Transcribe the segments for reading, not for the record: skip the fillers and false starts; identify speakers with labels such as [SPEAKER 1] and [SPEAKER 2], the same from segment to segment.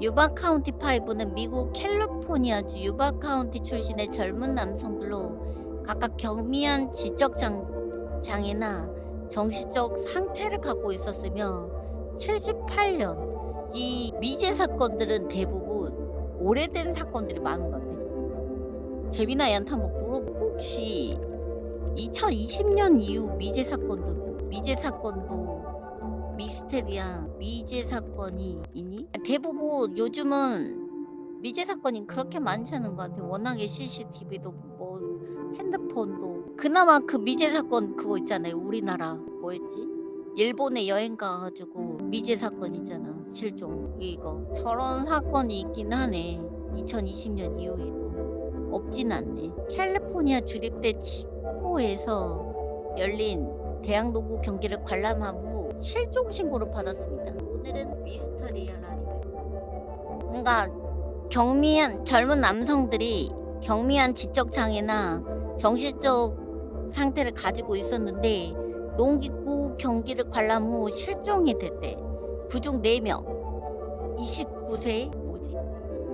[SPEAKER 1] 유바 카운티 5는 미국 캘리포니아주 유바 카운티 출신의 젊은 남성들로 각각 경미한 지적 장애나 정신적 상태를 갖고 있었으며 78년 이 미제 사건들은 대부분 오래된 사건들이 많은 것 같아요. 재미나이한테 한번 물어보고 혹시 2020년 이후 미제 사건도 미스테리야 미제 사건이 있니? 대부분 요즘은 미제 사건이 그렇게 많지 않은 것 같아요. 워낙에 CCTV도 뭐 핸드폰도 그나마 그 미제 사건 그거 있잖아요. 우리나라 뭐였지? 일본에 여행 가가지고 미제 사건 있잖아. 실종 이거 저런 사건이 있긴 하네. 2020년 이후에도 없진 않네. 캘리포니아 주립대 치코에서 열린 대학농구 경기를 관람한 후 실종 신고를 받았습니다. 오늘은 미스터리 라디오. 뭔가 경미한 젊은 남성들이 경미한 지적 장애나 정신적 상태를 가지고 있었는데 농구 경기를 관람 후 실종이 됐대. 그중 4명 29세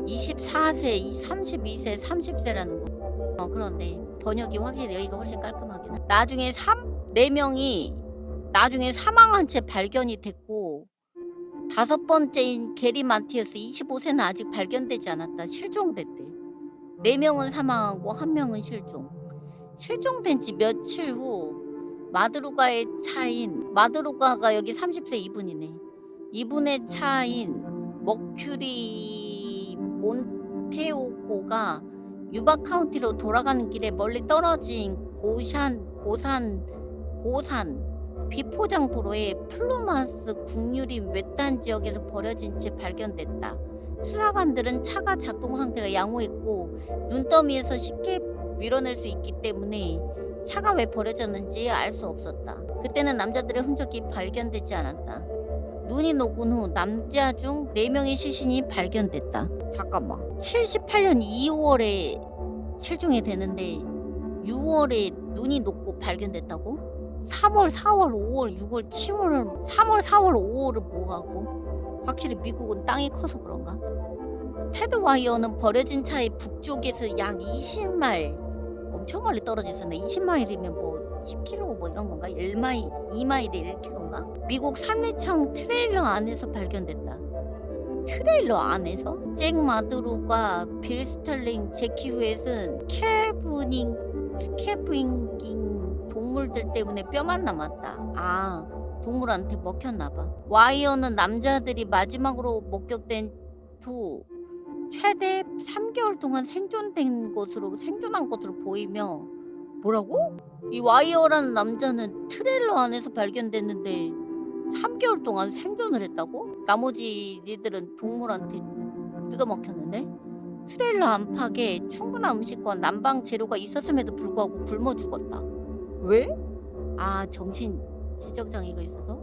[SPEAKER 1] 24세 32세 30세라는 거. 그런데 번역이 확실히 여기가 훨씬 깔끔하긴 해. 나중에 4명이 나중에 사망한 채 발견이 됐고 5번째인 게리 마티어스 25세는 아직 발견되지 않았다. 실종됐대. 4명은 사망하고 1명은 실종된 지 며칠 후 마드루가가 여기 30세 이분이네. 이분의 차인 머큐리 몬테오코가 유바 카운티로 돌아가는 길에 멀리 떨어진 고산 비포장 도로의 플루마스 국유림 외딴 지역에서 버려진 채 발견됐다. 수사관들은 차가 작동 상태가 양호했고 눈더미에서 쉽게 밀어낼 수 있기 때문에 차가 왜 버려졌는지 알 수 없었다. 그때는 남자들의 흔적이 발견되지 않았다. 눈이 녹은 후 남자 중 4명의 시신이 발견됐다. 잠깐만. 78년 2월에 실종이 되는데 6월에 눈이 녹고 발견됐다고? 3월, 4월, 5월, 6월, 7월, 3월, 4월, 5월을 뭐하고? 확실히 미국은 땅이 커서 그런가? 테드 와이어는 버려진 차의 북쪽에서 약 20마일 엄청 멀리 떨어져 있었네. 20마일이면 뭐 10km 뭐 이런 건가? 2마일에 1km인가? 미국 산내청 트레일러 안에서 발견됐다. 트레일러 안에서? 잭 마드루가 빌 스털링, 제키 후엣은 스캐브잉 동물들 때문에 뼈만 남았다. 동물한테 먹혔나봐. 와이어는 남자들이 마지막으로 목격된 후 최대 3개월 동안 생존한 것으로 보이며 뭐라고? 이 와이어라는 남자는 트레일러 안에서 발견됐는데 3개월 동안 생존을 했다고? 나머지 니들은 동물한테 뜯어먹혔는데? 트레일러 안팎에 충분한 음식과 난방 재료가 있었음에도 불구하고 굶어 죽었다. 왜? 정신 지적장애가 있어서?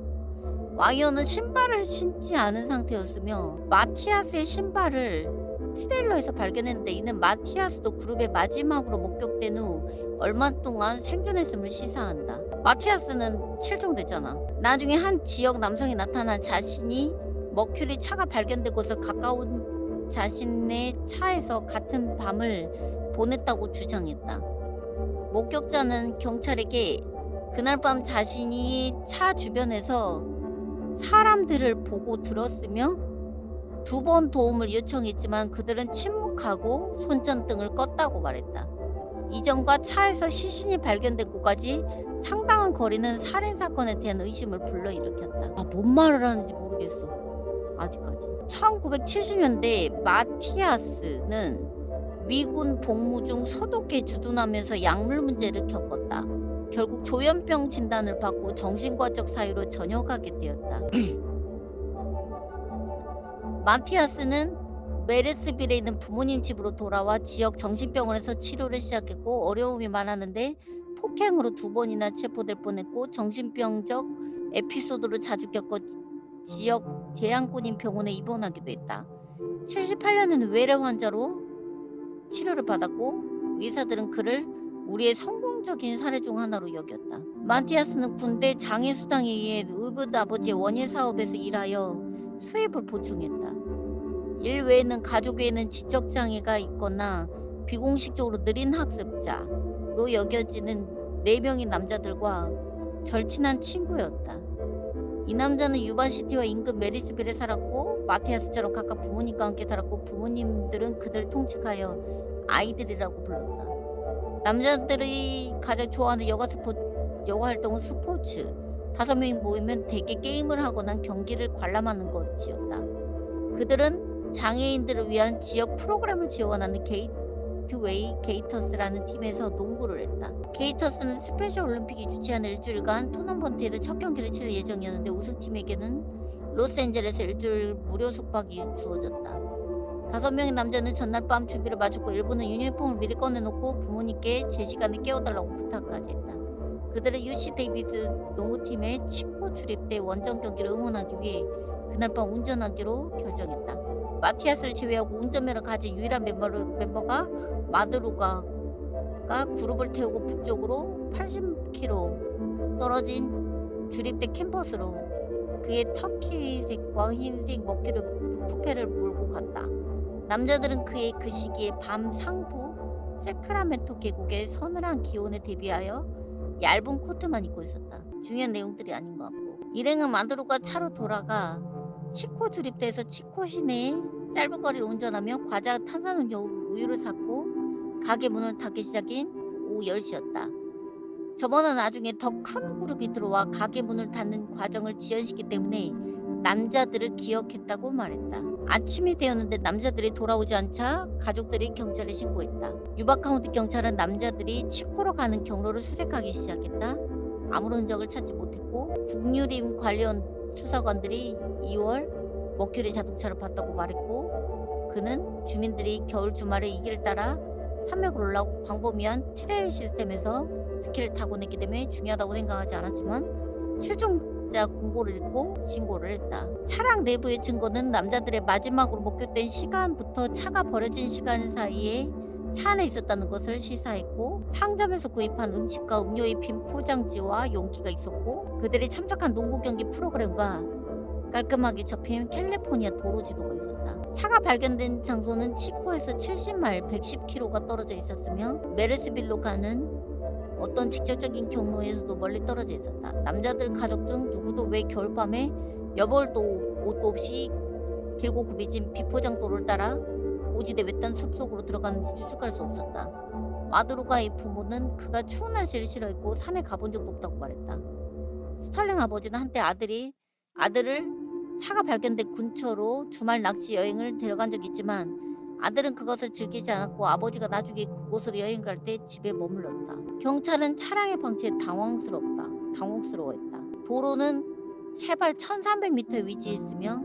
[SPEAKER 1] 와이어는 신발을 신지 않은 상태였으며 마티아스의 신발을 트레일러에서 발견했는데 이는 마티아스도 그룹의 마지막으로 목격된 후 얼마 동안 생존했음을 시사한다. 마티아스는 실종됐잖아. 나중에 한 지역 남성이 나타나 자신이 머큐리 차가 발견된 곳에 가까운 자신의 차에서 같은 밤을 보냈다고 주장했다. 목격자는 경찰에게 그날 밤 자신이 차 주변에서 사람들을 보고 들었으며 2번 도움을 요청했지만 그들은 침묵하고 손전등을 껐다고 말했다. 이전과 차에서 시신이 발견된 곳까지 상당한 거리는 살인사건에 대한 의심을 불러일으켰다. 뭔 말을 하는지 모르겠어. 아직까지. 1970년대 마티아스는 미군 복무 중 서독에 주둔하면서 약물 문제를 겪었다. 결국 조현병 진단을 받고 정신과적 사유로 전역하게 되었다. 마티아스는 메르스빌에 있는 부모님 집으로 돌아와 지역 정신병원에서 치료를 시작했고 어려움이 많았는데 폭행으로 2번이나 체포될 뻔했고 정신병적 에피소드를 자주 겪어 지역 제한군인 병원에 입원하기도 했다. 78년에는 외래 환자로 치료를 받았고 의사들은 그를 우리의 성공적인 사례 중 하나로 여겼다. 마티아스는 군대 장애수당에 의해 의붓 아버지의 원예 사업에서 일하여 수입을 보충했다. 일 외에는 가족 외에는 지적 장애가 있거나 비공식적으로 느린 학습자로 여겨지는 4명의 남자들과 절친한 친구였다. 이 남자는 유바시티와 인근 메리스빌에 살았고 마티아스처럼 각각 부모님과 함께 살았고 부모님들은 그들을 통칭하여 아이들이라고 불렀다. 남자들이 가장 좋아하는 여가 활동은 스포츠. 5명이 모이면 대개 게임을 하거나 경기를 관람하는 것이었다. 그들은 장애인들을 위한 지역 프로그램을 지원하는 게이트웨이 게이터스라는 팀에서 농구를 했다. 게이터스는 스페셜 올림픽이 주최하는 일주일간 토너먼트에서 첫 경기를 치를 예정이었는데 우승팀에게는 로스앤젤레스 일주일 무료 숙박이 주어졌다. 5명의 남자는 전날 밤 준비를 마쳤고 일부는 유니폼을 미리 꺼내놓고 부모님께 제 시간에 깨워달라고 부탁까지 했다. 그들은 UC 데이비스 농구팀의 치코 출입 때 원정 경기를 응원하기 위해 그날 밤 운전하기로 결정했다. 마티아스를 제외하고 운전면허를 가진 유일한 멤버가 마드루가가 그룹을 태우고 북쪽으로 80km 떨어진 주립대 캠퍼스로 그의 터키색과 흰색 머큐리 쿠페를 몰고 갔다. 남자들은 그의 그 시기에 밤 상부 세크라멘토 계곡의 서늘한 기온에 대비하여 얇은 코트만 입고 있었다. 중요한 내용들이 아닌 것 같고. 일행은 마드루가 차로 돌아가 치코 주립대에서 치코 시내에 짧은 거리를 운전하며 과자, 탄산음료, 우유를 샀고 가게 문을 닫기 시작인 오후 10시였다. 저번은 나중에 더 큰 그룹이 들어와 가게 문을 닫는 과정을 지연시키기 때문에 남자들을 기억했다고 말했다. 아침이 되었는데 남자들이 돌아오지 않자 가족들이 경찰에 신고했다. 유바카운티 경찰은 남자들이 치코로 가는 경로를 수색하기 시작했다. 아무런 흔적을 찾지 못했고 국유림 관련 수사관들이 2월 머큐리 자동차를 봤다고 말했고 그는 주민들이 겨울 주말에 이 길을 따라 산맥을 올라오고 광범위한 트레일 시스템에서 스키를 타고 냈기 때문에 중요하다고 생각하지 않았지만 실종자 공고를 읽고 신고를 했다. 차량 내부의 증거는 남자들의 마지막으로 목격된 시간부터 차가 버려진 시간 사이에 차 안에 있었다는 것을 시사했고 상점에서 구입한 음식과 음료의 빈 포장지와 용기가 있었고 그들이 참석한 농구 경기 프로그램과 깔끔하게 접힌 캘리포니아 도로 지도가 있었다. 차가 발견된 장소는 치코에서 70마일 110km가 떨어져 있었으며 메르스빌로 가는 어떤 직접적인 경로에서도 멀리 떨어져 있었다. 남자들 가족 중 누구도 왜 겨울밤에 여벌도 옷도 없이 길고 굽이진 비포장 도로를 따라 고지대 외딴 숲속으로 들어가는지 추측할 수 없었다. 마드루가의 부모는 그가 추운 날씨를 싫어했고 산에 가본 적도 없다고 말했다. 스털링 아버지는 한때 아들을 차가 발견된 근처로 주말 낚시 여행을 데려간 적이 있지만 아들은 그것을 즐기지 않았고 아버지가 나중에 그곳으로 여행 갈 때 집에 머물렀다. 경찰은 차량의 방치에 당혹스러워했다. 도로는 해발 1300m에 위치했으며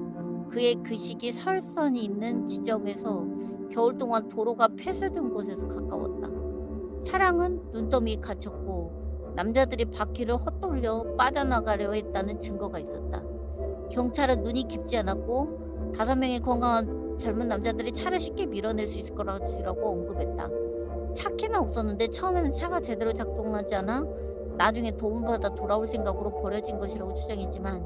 [SPEAKER 1] 그의 그 시기 설선이 있는 지점에서 겨울 동안 도로가 폐쇄된 곳에서 가까웠다. 차량은 눈더미에 갇혔고 남자들이 바퀴를 헛돌려 빠져나가려 했다는 증거가 있었다. 경찰은 눈이 깊지 않았고 5명의 건강한 젊은 남자들이 차를 쉽게 밀어낼 수 있을 거라고 언급했다. 차 키는 없었는데 처음에는 차가 제대로 작동하지 않아 나중에 도움을 받아 돌아올 생각으로 버려진 것이라고 추정했지만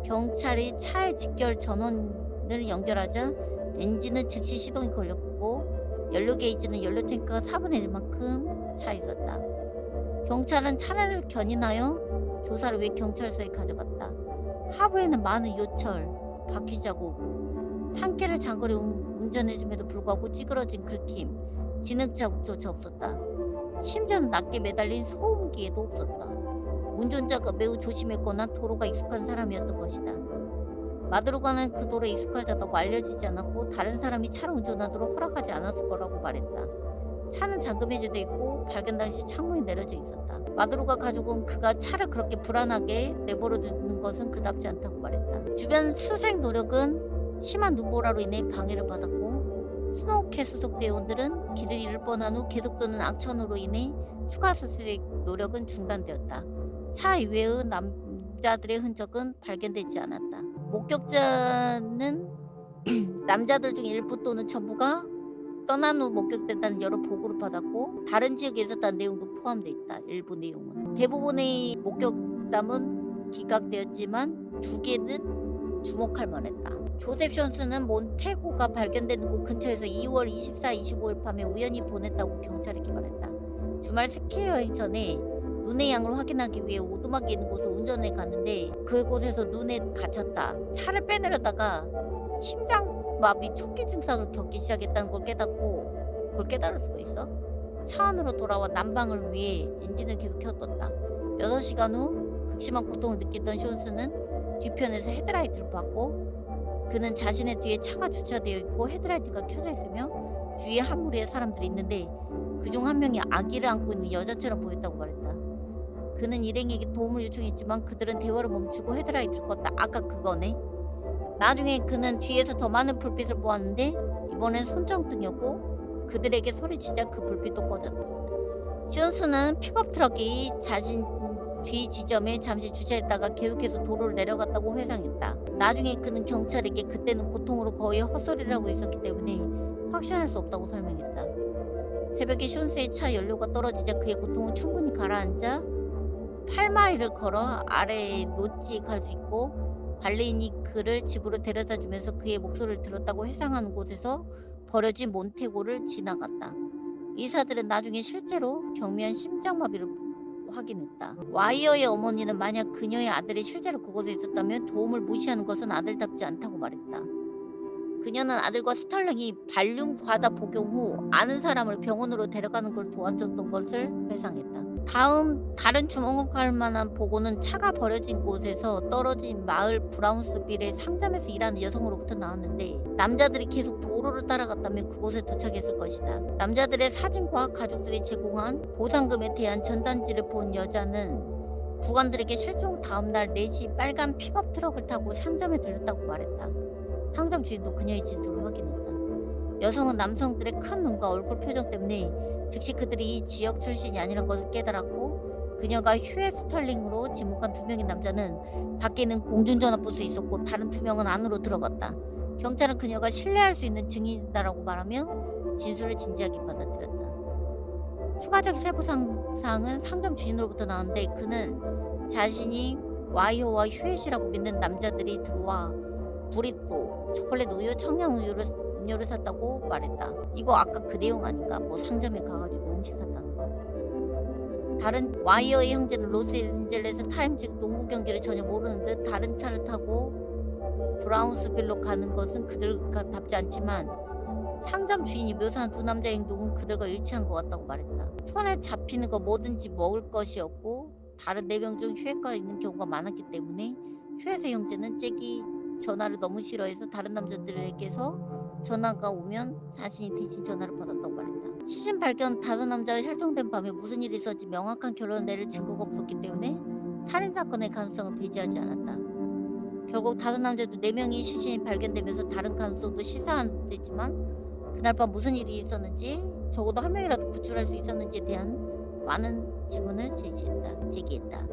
[SPEAKER 1] 경찰이 차의 직결 전원을 연결하자 엔진은 즉시 시동이 걸렸고 연료 게이지는 연료 탱크가 4분의 1만큼 차 있었다. 경찰은 차량을 견인하여 조사를 위해 경찰서에 가져갔다. 하부에는 많은 요철, 바퀴 자국, 산길을 장거리 운전해줌에도 불구하고 찌그러진 긁힘, 진흙 자국조차 없었다. 심지어는 낮게 매달린 소음기에도 없었다. 운전자가 매우 조심했거나 도로가 익숙한 사람이었던 것이다. 마드루가는 그 도로에 익숙하다고 알려지지 않았고 다른 사람이 차를 운전하도록 허락하지 않았을 거라고 말했다. 차는 잠금해져 있고 발견 당시 창문이 내려져 있었다. 마드루가 가족은 그가 차를 그렇게 불안하게 내버려 두는 것은 그답지 않다고 말했다. 주변 수색 노력은 심한 눈보라로 인해 방해를 받았고 스노우캣 수속 대원들은 길을 잃을 뻔한 후 계속도는 악천후로 인해 추가 수색 노력은 중단되었다. 차 이외의 남자들의 흔적은 발견되지 않았다. 목격자는 남자들 중 일부 또는 전부가 떠난 후 목격됐다는 여러 보고를 받았고 다른 지역에 있었다는 내용도 포함되어 있다. 일부 내용은. 대부분의 목격담은 기각되었지만 2개는 주목할 만했다. 조셉 쇼스는 몬테고가 발견되는 곳 근처에서 2월 24, 25일 밤에 우연히 보냈다고 경찰에게 말했다. 주말 스키 여행 전에 눈의 양을 확인하기 위해 오두막이 있는 곳을 운전해 갔는데 그곳에서 눈에 갇혔다. 차를 빼내려다가 심장마비 초기 증상을 겪기 시작했다는 걸 깨닫고 그걸 깨달을 수가 있어? 차 안으로 돌아와 난방을 위해 엔진을 계속 켜뒀다. 6시간 후 극심한 고통을 느끼던 쇼스는 뒤편에서 헤드라이트를 봤고 그는 자신의 뒤에 차가 주차되어 있고 헤드라이트가 켜져 있으며 주위에 한 무리의 사람들이 있는데 그중 한 명이 아기를 안고 있는 여자처럼 보였다고 말했다. 그는 일행에게 도움을 요청했지만 그들은 대화를 멈추고 헤드라이트를 껐다. 아까 그거네. 나중에 그는 뒤에서 더 많은 불빛을 보았는데 이번엔 손정등이었고 그들에게 소리치자 그 불빛도 꺼졌다. 쇼스는 픽업 트럭이 자신 뒤 지점에 잠시 주차했다가 계속해서 도로를 내려갔다고 회상했다. 나중에 그는 경찰에게 그때는 고통으로 거의 헛소리를 하고 있었기 때문에 확신할 수 없다고 설명했다. 새벽에 쇼스의 차 연료가 떨어지자 그의 고통은 충분히 가라앉아 8마일을 걸어 아래의 롯지에 갈 수 있고 관리인이 그를 집으로 데려다주면서 그의 목소리를 들었다고 회상하는 곳에서 버려진 몬테고를 지나갔다. 의사들은 나중에 실제로 경미한 심장마비를 확인했다. 와이어의 어머니는 만약 그녀의 아들이 실제로 그곳에 있었다면 도움을 무시하는 것은 아들답지 않다고 말했다. 그녀는 아들과 스털링이 발륜 과다 복용 후 아는 사람을 병원으로 데려가는 걸 도와줬던 것을 회상했다. 다른 주목할 만한 보고는 차가 버려진 곳에서 떨어진 마을 브라운스빌의 상점에서 일하는 여성으로부터 나왔는데 남자들이 계속 도로를 따라갔다면 그곳에 도착했을 것이다. 남자들의 사진과 가족들이 제공한 보상금에 대한 전단지를 본 여자는 부관들에게 실종 다음 날 4시 빨간 픽업 트럭을 타고 상점에 들렸다고 말했다. 상점 주인도 그녀의 진술을 확인했다. 여성은 남성들의 큰 눈과 얼굴 표정 때문에 즉시 그들이 이 지역 출신이 아니란 것을 깨달았고 그녀가 휴에 스털링으로 지목한 2명의 남자는 밖에는 공중전화 부스에 있었고 다른 2명은 안으로 들어갔다. 경찰은 그녀가 신뢰할 수 있는 증인이다라고 말하며 진술을 진지하게 받아들였다. 추가적 세부사항은 상점 주인으로부터 나왔는데 그는 자신이 와이어와 휴엣이라고 믿는 남자들이 들어와 브리또, 초콜릿 우유, 청량우유를 샀다고 말했다. 이거 아까 그 내용 아닌가? 뭐 상점에 가가지고 음식 샀다는 거. 다른 와이어의 형제는 로스앤젤레스 타임즈 농구 경기를 전혀 모르는 듯 다른 차를 타고 브라운스빌로 가는 것은 그들과 답지 않지만 상점 주인이 묘사한 2 남자의 행동은 그들과 일치한 것 같다고 말했다. 손에 잡히는 거 뭐든지 먹을 것이었고 다른 4명 중 휴엣가 있는 경우가 많았기 때문에 휴엣의 형제는 잭이 전화를 너무 싫어해서 다른 남자들에게서 전화가 오면 자신이 대신 전화를 받았다고 말했다. 시신 발견 5 남자가 실종된 밤에 무슨 일이 있었지 명확한 결론을 내릴 증거가 없었기 때문에 살인사건의 가능성을 배제하지 않았다. 결국 5 남자도 4명이 시신이 발견되면서 다른 가능성도 시사했지만 그날 밤 무슨 일이 있었는지 적어도 1명이라도 구출할 수 있었는지에 대한 많은 질문을 제기했다.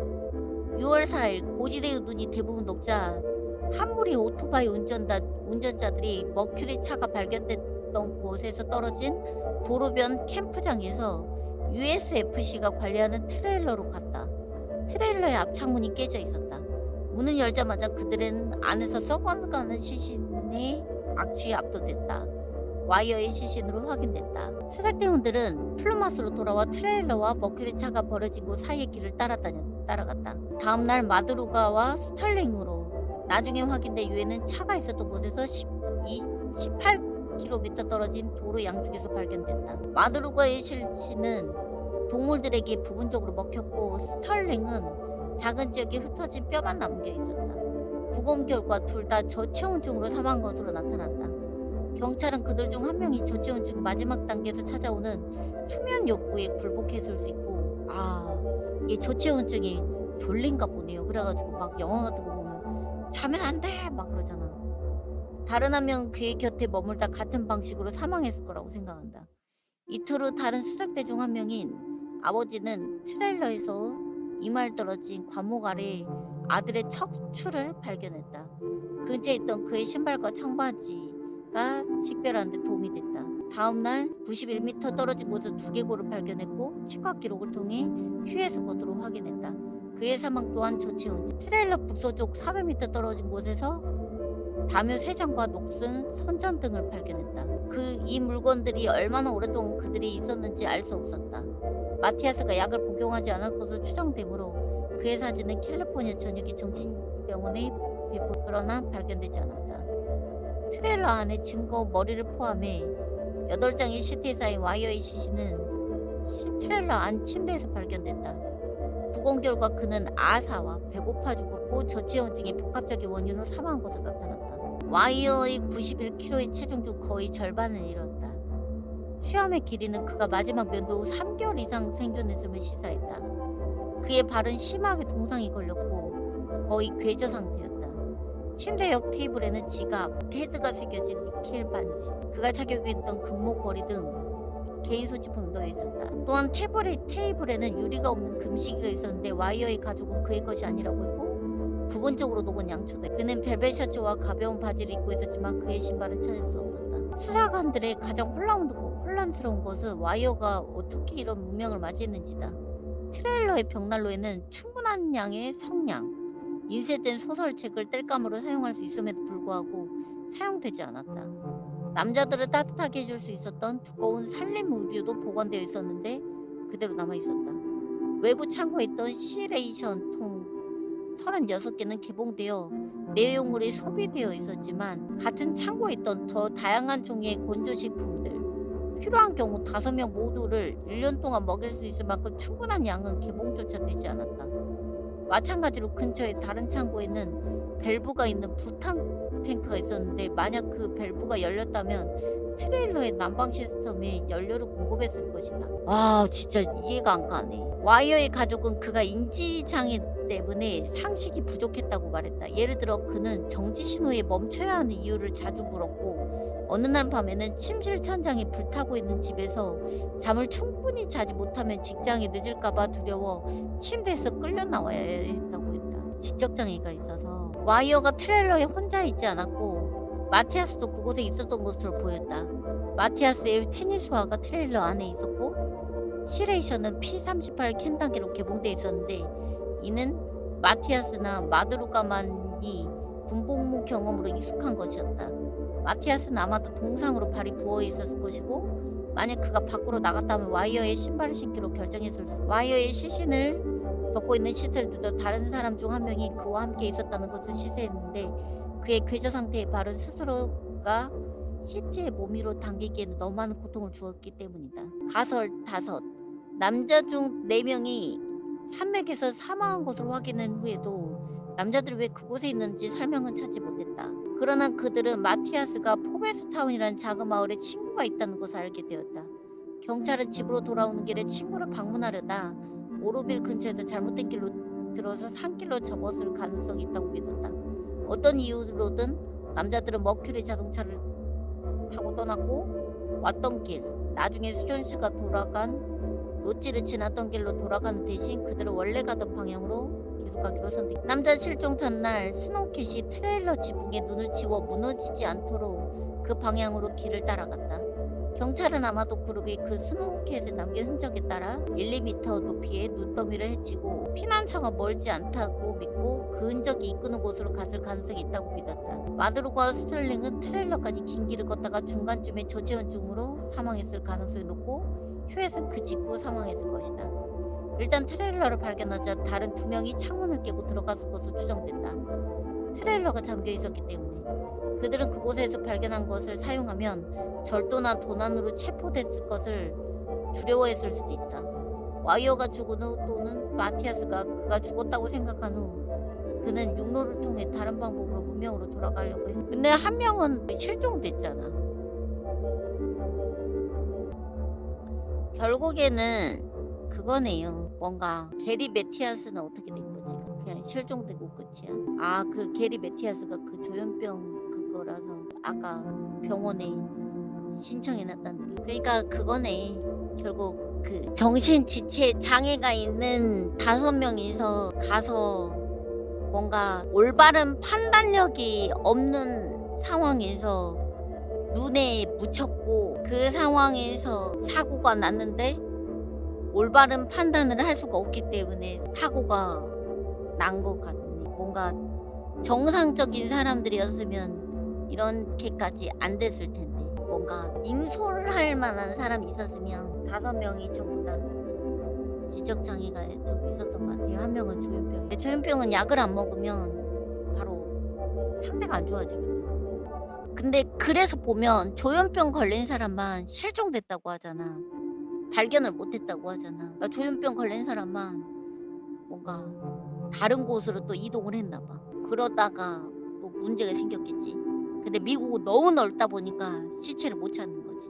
[SPEAKER 1] 6월 4일 고지대의 눈이 대부분 녹자 한 무리 오토바이 운전자들이 머큐리 차가 발견됐던 곳에서 떨어진 도로변 캠프장에서 USFC가 관리하는 트레일러로 갔다. 트레일러의 앞창문이 깨져 있었다. 문을 열자마자 그들은 안에서 썩어가는 시신의 악취에 압도됐다. 와이어의 시신으로 확인됐다. 수색대원들은 플루마스로 돌아와 트레일러와 머큐리 차가 버려진 곳 사이의 길을 따라갔다. 다음날 마드루가와 스털링으로 나중에 확인된 유해는 차가 있었던 곳에서 18km 떨어진 도로 양쪽에서 발견됐다. 마드루가의 실체는 동물들에게 부분적으로 먹혔고 스털링은 작은 지역에 흩어진 뼈만 남겨 있었다. 부검 결과 둘 다 저체온증으로 사망한 것으로 나타났다. 경찰은 그들 중 한 명이 저체온증 마지막 단계에서 찾아오는 수면 욕구에 굴복했을 수 있고 이게 저체온증이 졸린가 보네요. 그래가지고 막 영화 같은 거 보면 자면 안 돼! 막 그러잖아. 다른 한 명은 그의 곁에 머물다 같은 방식으로 사망했을 거라고 생각한다. 이틀 후 다른 수색대 중 한 명인 아버지는 트레일러에서 이마에 떨어진 과목 아래 아들의 척추를 발견했다. 근처에 있던 그의 신발과 청바지가 식별하는 데 도움이 됐다. 다음날 91m 떨어진 곳에서 두개골을 발견했고 치과 기록을 통해 휴에서 것으로 확인했다. 그의 사망 또한 저체온. 트레일러 북서쪽 400m 떨어진 곳에서 다묘 쇠장과 녹슨 선전 등을 발견했다. 이 물건들이 얼마나 오랫동안 그들이 있었는지 알 수 없었다. 마티아스가 약을 복용하지 않을 것으로 추정되므로 그의 사진은 캘리포니아 전역의 정신병원에 배포 그러나 발견되지 않았다. 트레일러 안에 증거 머리를 포함해 8장의 시트에 쌓인 와이어의 시신은 트레일러 안 침대에서 발견됐다. 부검 결과 그는 아사와 배고파 죽었고 저체온증의 복합적인 원인으로 사망한 것으로 나타났다. 와이어의 91kg의 체중 중 거의 절반을 잃었다. 수염의 길이는 그가 마지막 면도 후 3개월 이상 생존했음을 시사했다. 그의 발은 심하게 동상이 걸렸고 거의 괴저 상태였다. 침대 옆 테이블에는 지갑, 패드가 새겨진 니켈 반지, 그가 착용했던 금목걸이 등 개인 소지품이 놓여 있었다. 또한 테이블에는 유리가 없는 금시계가 있었는데 와이어의 가족은 그의 것이 아니라고 했고 부분적으로 녹은 양초도. 그는 벨벳 셔츠와 가벼운 바지를 입고 있었지만 그의 신발은 찾을 수 없었다. 수사관들의 가장 혼란스러운 것은 와이어가 어떻게 이런 문명을 맞이했는지다. 트레일러의 벽난로에는 충분한 양의 성냥, 인쇄된 소설책을 땔감으로 사용할 수 있음에도 불구하고 사용되지 않았다. 남자들을 따뜻하게 해줄 수 있었던 두꺼운 살림 의류도 보관되어 있었는데 그대로 남아있었다. 외부 창고에 있던 시레이션 통 36개는 개봉되어 내용물이 소비되어 있었지만 같은 창고에 있던 더 다양한 종류의 건조식품들, 필요한 경우 5명 모두를 1년 동안 먹일 수 있을 만큼 충분한 양은 개봉조차 되지 않았다. 마찬가지로 근처의 다른 창고에는 밸브가 있는 부탄 탱크가 있었는데 만약 그 밸브가 열렸다면 트레일러의 난방 시스템에 연료를 공급했을 것이다. 와 진짜 이해가 안 가네. 와이어의 가족은 그가 인지장애 때문에 상식이 부족했다고 말했다. 예를 들어 그는 정지 신호에 멈춰야 하는 이유를 자주 물었고 어느 날 밤에는 침실 천장이 불타고 있는 집에서 잠을 충분히 자지 못하면 직장에 늦을까봐 두려워 침대에서 끌려 나와야 했다고 했다. 지적장애가 있어서 와이어가 트레일러에 혼자 있지 않았고 마티아스도 그곳에 있었던 것으로 보였다. 마티아스의 테니스화가 트레일러 안에 있었고 시레이션은 P38 캔 단계로 개봉돼 있었는데 이는 마티아스나 마드루가만이 군복무 경험으로 익숙한 것이었다. 마티아스는 아마도 동상으로 발이 부어 있었을 것이고 만약 그가 밖으로 나갔다면 와이어의 신발을 신기로 결정했을 수. 와이어의 시신을 덮고 있는 시트를 두며 다른 사람 중 한 명이 그와 함께 있었다는 것을 시사했는데 그의 괴저 상태의 발은 스스로가 시트에 몸 위로 당기기에는 너무 많은 고통을 주었기 때문이다. 가설 5. 남자 중 4명이 산맥에서 사망한 것으로 확인한 후에도 남자들이 왜 그곳에 있는지 설명은 찾지 못했다. 그러나 그들은 마티아스가 포베스타운이라는 작은 마을에 친구가 있다는 것을 알게 되었다. 경찰은 집으로 돌아오는 길에 친구를 방문하려다 오로빌 근처에서 잘못된 길로 들어서 산길로 접었을 가능성이 있다고 믿었다. 어떤 이유로든 남자들은 머큐리 자동차를 타고 떠났고 왔던 길, 나중에 수존 씨가 돌아간 로찌를 지났던 길로 돌아가는 대신 그들은 원래 가던 방향으로 계속 가기로 선택. 남자 실종 전날 스노우캣이 트레일러 지붕에 눈을 치워 무너지지 않도록 그 방향으로 길을 따라갔다. 경찰은 아마도 그룹이 그 스노우캣에 남긴 흔적에 따라 1~2m 높이의 눈더미를 헤치고 피난처가 멀지 않다고 믿고 그 흔적이 이끄는 곳으로 갔을 가능성이 있다고 믿었다. 마드로과 스털링은 트레일러까지 긴 길을 걷다가 중간쯤에 저체온증으로 사망했을 가능성이 높고 휴엣은 그 직후 사망했을 것이다. 일단 트레일러를 발견하자 다른 2명이 창문을 깨고 들어갔을 것으로 추정된다. 트레일러가 잠겨 있었기 때문에 그들은 그곳에서 발견한 것을 사용하면 절도나 도난으로 체포됐을 것을 두려워했을 수도 있다. 와이어가 죽은 후 또는 마티아스가 그가 죽었다고 생각한 후 그는 육로를 통해 다른 방법으로 문명으로 돌아가려고 했어. 근데 한 명은 실종됐잖아. 결국에는 그거네요. 뭔가 게리 메티아스는 어떻게 된 거지? 그냥 실종되고 끝이야. 아, 그 게리 메티아스가 그 조현병 그거라서 아까 병원에 신청해놨다는 게. 그러니까 그거네. 결국 그 정신 지체 장애가 있는 5명이서 가서 뭔가 올바른 판단력이 없는 상황에서 눈에 묻혔고 그 상황에서 사고가 났는데 올바른 판단을 할 수가 없기 때문에 사고가 난 것 같네. 뭔가 정상적인 사람들이었으면 이렇게까지 안 됐을 텐데 뭔가 인솔할 만한 사람이 있었으면 5명이 전부 다 지적장애가 좀 있었던 것 같아요. 한 명은 조현병. 조현병은 약을 안 먹으면 바로 상태가 안 좋아지거든. 근데 그래서 보면 조현병 걸린 사람만 실종됐다고 하잖아. 발견을 못했다고 하잖아. 그러니까 조현병 걸린 사람만 뭔가 다른 곳으로 또 이동을 했나 봐. 그러다가 또 문제가 생겼겠지. 근데 미국은 너무 넓다 보니까 시체를 못 찾는